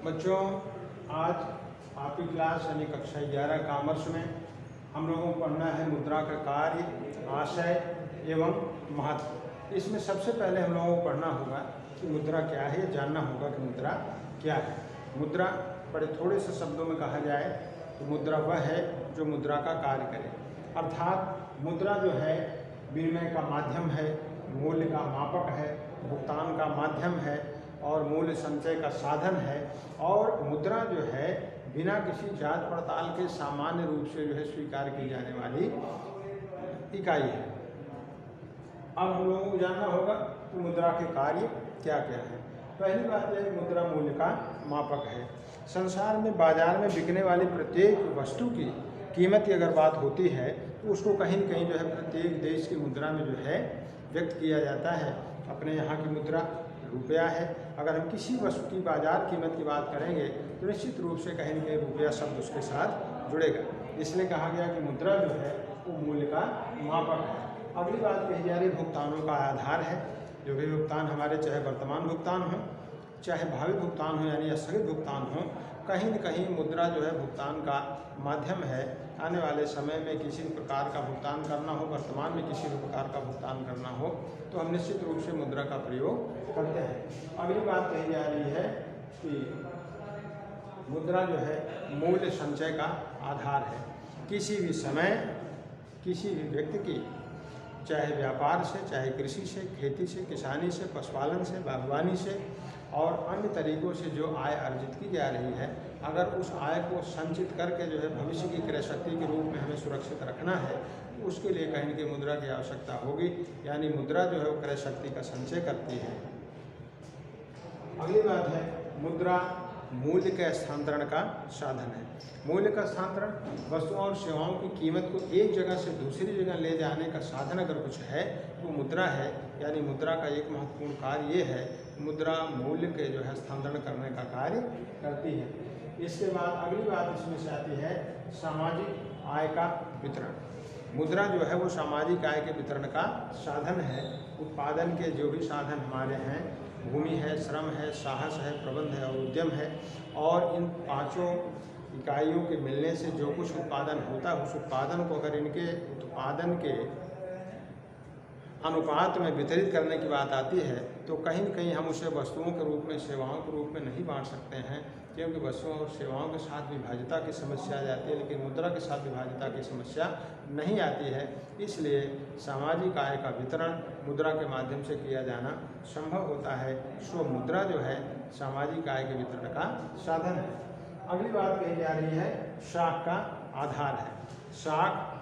बच्चों, आज आपकी क्लास यानी कक्षा 11 कॉमर्स में हम लोगों को पढ़ना है मुद्रा का कार्य, आशय एवं महत्व। इसमें सबसे पहले हम लोगों को पढ़ना होगा कि मुद्रा क्या है, ये जानना होगा कि मुद्रा क्या है। मुद्रा बड़े थोड़े से शब्दों में कहा जाए तो मुद्रा वह है जो मुद्रा का कार्य करे, अर्थात मुद्रा जो है विनिमय का माध्यम है, मूल्य का मापक है, भुगतान का माध्यम है और मूल्य संचय का साधन है। और मुद्रा जो है बिना किसी जांच पड़ताल के सामान्य रूप से जो है स्वीकार की जाने वाली इकाई है। अब हम लोगों को जानना होगा कि मुद्रा के कार्य क्या क्या है। पहली बात यह मुद्रा मूल्य का मापक है। संसार में बाजार में बिकने वाली प्रत्येक वस्तु की कीमत की अगर बात होती है तो उसको कहीं न कहीं जो है प्रत्येक देश की मुद्रा में जो है व्यक्त किया जाता है। अपने यहाँ की मुद्रा रुपया है। अगर हम किसी वस्तु की बाजार कीमत की बात करेंगे तो निश्चित रूप से कहीं न कहीं रुपया शब्द उसके साथ जुड़ेगा। इसलिए कहा गया कि मुद्रा जो है वो मूल्य का मापक है। अगली बात कही जा रही भुगतानों का आधार है। जो भी भुगतान हमारे चाहे वर्तमान भुगतान हो चाहे भावी भुगतान हो यानी स्थगित भुगतान हो, कहीं न कहीं मुद्रा जो है भुगतान का माध्यम है। आने वाले समय में किसी भी प्रकार का भुगतान करना हो, वर्तमान में किसी भी प्रकार का भुगतान करना हो तो हम निश्चित रूप से मुद्रा का प्रयोग करते हैं। अगली बात कही जा रही है कि मुद्रा जो है मूल्य संचय का आधार है। किसी भी समय किसी भी व्यक्ति की, चाहे व्यापार से, चाहे कृषि से, खेती से, किसानी से, पशुपालन से, बागवानी से और अन्य तरीकों से जो आय अर्जित की जा रही है, अगर उस आय को संचित करके जो है भविष्य की क्रय शक्ति के रूप में हमें सुरक्षित रखना है तो उसके लिए कहीं न कहीं मुद्रा की आवश्यकता होगी। यानी मुद्रा जो है वो क्रय शक्ति का संचय करती है। अगली बात है मुद्रा मूल्य के स्थानांतरण का साधन है। मूल्य का स्थानांतरण वस्तुओं और सेवाओं की कीमत को एक जगह से दूसरी जगह ले जाने का साधन अगर कुछ है तो मुद्रा है। यानी मुद्रा का एक महत्वपूर्ण कार्य ये है, मुद्रा मूल्य के जो है स्थानांतरण करने का कार्य करती है। इसके बाद अगली बात इसमें से आती है सामाजिक आय का वितरण। मुद्रा जो है वो सामाजिक आय के वितरण का साधन है। उत्पादन के जो भी साधन हमारे हैं, भूमि है, श्रम है, साहस है, प्रबंध है और उद्यम है, और इन पांचों इकाइयों के मिलने से जो कुछ उत्पादन होता है उस उत्पादन को अगर इनके उत्पादन के अनुपात में वितरित करने की बात आती है तो कहीं न कहीं हम उसे वस्तुओं के रूप में, सेवाओं के रूप में नहीं बांट सकते हैं, क्योंकि वस्तुओं और सेवाओं के साथ विभाज्यता की समस्या आ जाती है, लेकिन मुद्रा के साथ विभाज्यता की समस्या नहीं आती है। इसलिए सामाजिक आय का वितरण मुद्रा के माध्यम से किया जाना संभव होता है। सो मुद्रा जो है सामाजिक आय के वितरण का साधन है। अगली बात कही जा रही है साख का आधार है। साख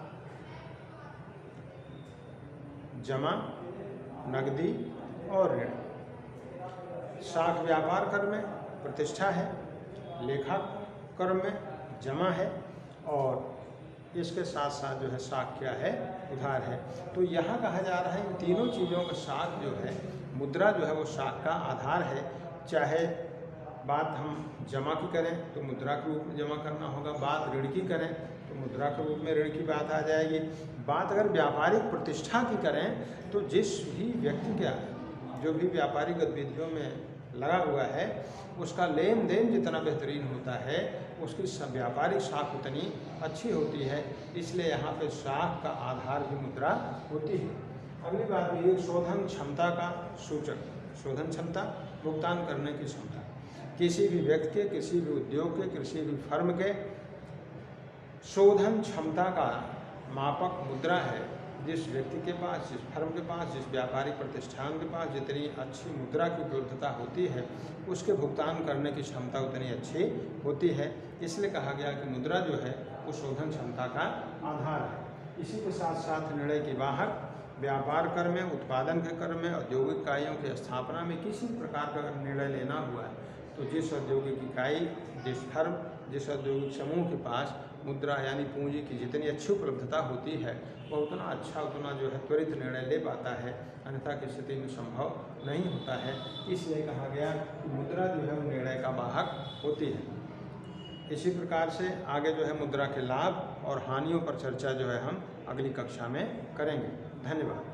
जमा, नकदी और ऋण। साख व्यापार कर में प्रतिष्ठा है, लेखा कर में जमा है और इसके साथ साथ जो है साख क्या है, उधार है। तो यहाँ कहा जा रहा है इन तीनों चीज़ों का साख जो है, मुद्रा जो है वो साख का आधार है। चाहे बात हम जमा की करें तो मुद्रा के रूप में जमा करना होगा, बात ऋण की करें तो मुद्रा के रूप में ऋण की बात आ जाएगी। बात अगर व्यापारिक प्रतिष्ठा की करें तो जिस भी व्यक्ति का जो भी व्यापारिक गतिविधियों में लगा हुआ है उसका लेन देन जितना बेहतरीन होता है उसकी व्यापारिक साख उतनी अच्छी होती है। इसलिए यहाँ पे साख का आधार भी मुद्रा होती है। अगली बात ये शोधन क्षमता का सूचक। शोधन क्षमता, भुगतान करने की क्षमता। किसी भी व्यक्ति के, किसी भी उद्योग के, किसी भी फर्म के शोधन क्षमता का मापक मुद्रा है। जिस व्यक्ति के पास, जिस फर्म के पास, जिस व्यापारिक प्रतिष्ठान के पास जितनी अच्छी मुद्रा की उपलब्धता होती है उसके भुगतान करने की क्षमता उतनी अच्छी होती है। इसलिए कहा गया कि मुद्रा जो है वो शोधन क्षमता का आधार है। इसी के साथ साथ निर्णय की वाहक। व्यापार कर में, उत्पादन के कर में, औद्योगिक इकाइयों की स्थापना में किसी प्रकार का निर्णय लेना हुआ है तो जिस औद्योगिक इकाई, जिस फर्म, जिस औद्योगिक समूह के पास मुद्रा यानी पूंजी की जितनी अच्छी उपलब्धता होती है वह उतना अच्छा, उतना जो है त्वरित निर्णय ले पाता है, अन्यथा की स्थिति में संभव नहीं होता है। इसलिए कहा गया कि मुद्रा जो है वो निर्णय का वाहक होती है। इसी प्रकार से आगे जो है मुद्रा के लाभ और हानियों पर चर्चा जो है हम अगली कक्षा में करेंगे। धन्यवाद।